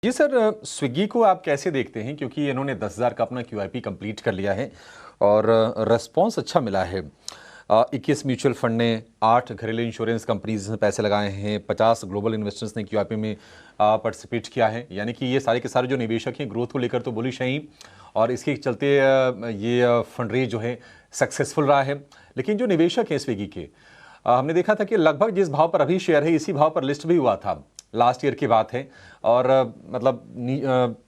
जी sir, Swiggy को आप कैसे देखते हैं? क्योंकि इन्होंने 10,000 का अपना क्यूआईपी कंप्लीट कर लिया है और रिस्पॉन्स अच्छा मिला है। 21 म्यूचुअल फंड ने, 8 घरेलू इंश्योरेंस कंपनीज ने पैसे लगाए हैं, 50 ग्लोबल इन्वेस्टर्स ने क्यूआईपी में पार्टिसिपेट किया है। यानी कि ये सारे के सारे जो निवेशक हैं ग्रोथ को लेकर तो बुलिश हैं ही, और इसके चलते ये फंड रेज जो है सक्सेसफुल रहा है। लेकिन जो निवेशक हैं स्विगी के, हमने देखा था कि लगभग जिस भाव पर अभी शेयर है इसी भाव पर लिस्ट भी हुआ था। लास्ट ईयर की बात है, और मतलब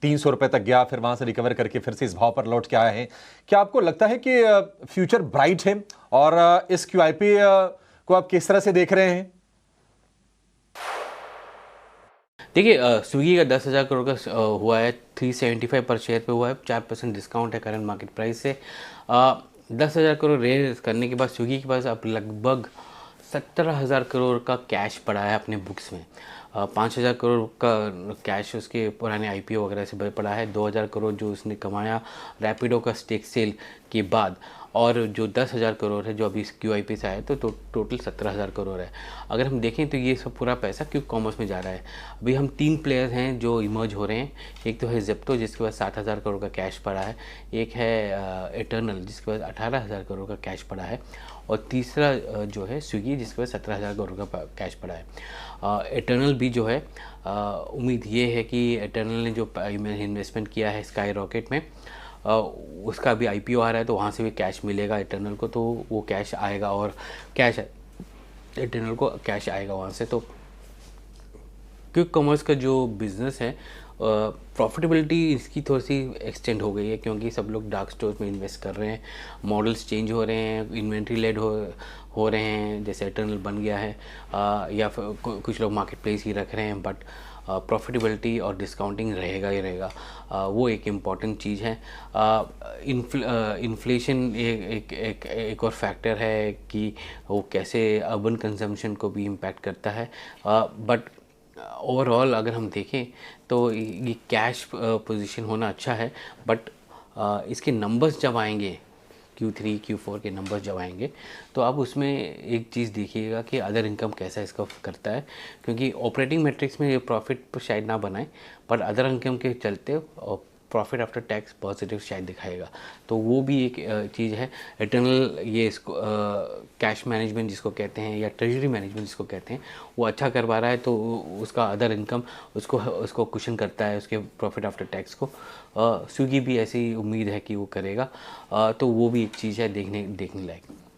300 रुपये तक गया, फिर वहां से रिकवर करके फिर से इस भाव पर लौट के आया है। क्या आपको लगता है कि फ्यूचर ब्राइट है? और इस क्यूआईपी को आप किस तरह से देख रहे हैं? देखिए, स्विगी का 10,000 करोड़ का हुआ है, 375 पर शेयर पे हुआ है, 4% डिस्काउंट है करंट मार्केट प्राइस से। 10,000 करोड़ रेज करने के बाद स्विगी के पास अब लगभग 17,000 करोड़ का कैश पड़ा है अपने बुक्स में। 5,000 करोड़ का कैश उसके पुराने आईपीओ वगैरह से पड़ा है। 2,000 करोड़ जो उसने कमाया रैपिडो का स्टेक सेल के बाद, और जो 10,000 करोड़ है जो अभी इस क्यूआईपी से आया, तो टोटल 17,000 करोड़ है। अगर हम देखें तो ये सब पूरा पैसा क्विक कॉमर्स में जा रहा है। अभी हम 3 प्लेयर्स हैं जो इमर्ज हो रहे हैं। एक तो है जेप्टो जिसके पास 7,000 करोड़ का कैश पड़ा है, एक है एटर्नल जिसके पास 18,000 करोड़ का कैश पड़ा है, और तीसरा जो है स्विगी जिसके पास 17,000 करोड़ का कैश पड़ा है। एटर्नल भी जो है, उम्मीद ये है कि एटर्नल ने जो इन्वेस्टमेंट किया है स्काई रॉकेट में, उसका भी आईपीओ आ रहा है, तो वहाँ से भी कैश मिलेगा इटर्नल को, तो वो कैश आएगा, और कैश इटर्नल को कैश आएगा वहाँ से। तो क्विक कॉमर्स का जो बिज़नेस है, प्रॉफिटेबिलिटी इसकी थोड़ी सी एक्सटेंड हो गई है, क्योंकि सब लोग डार्क स्टोर्स में इन्वेस्ट कर रहे हैं, मॉडल्स चेंज हो रहे हैं, इन्वेंट्री लेड हो रहे हैं, जैसे इटर्नल बन गया है, या फिर कुछ लोग मार्केट प्लेस ही रख रहे हैं, बट प्रॉफिटेबिलिटी और डिस्काउंटिंग रहेगा ही रहेगा। वो एक इम्पॉर्टेंट चीज़ है। इन्फ्लेशन एक और फैक्टर है कि वो कैसे अर्बन कंजम्पशन को भी इम्पैक्ट करता है। बट ओवरऑल अगर हम देखें तो ये कैश पोजीशन होना अच्छा है, बट इसके नंबर्स जब आएंगे, Q3 Q4 के नंबर्स जब आएंगे, तो आप उसमें एक चीज़ देखिएगा कि अदर इनकम कैसा इसका करता है, क्योंकि ऑपरेटिंग मैट्रिक्स में ये प्रॉफिट तो शायद ना बनाए, पर अदर इनकम के चलते प्रॉफिट आफ्टर टैक्स पॉजिटिव शायद दिखाएगा। तो वो भी एक चीज़ है। इटर्नल ये इसको कैश मैनेजमेंट जिसको कहते हैं, या ट्रेजरी मैनेजमेंट जिसको कहते हैं, वो अच्छा करवा रहा है, तो उसका अदर इनकम उसको कुशन करता है उसके प्रॉफिट आफ्टर टैक्स को। स्विगी भी ऐसी उम्मीद है कि वो करेगा। तो वो भी एक चीज़ है देखने लायक।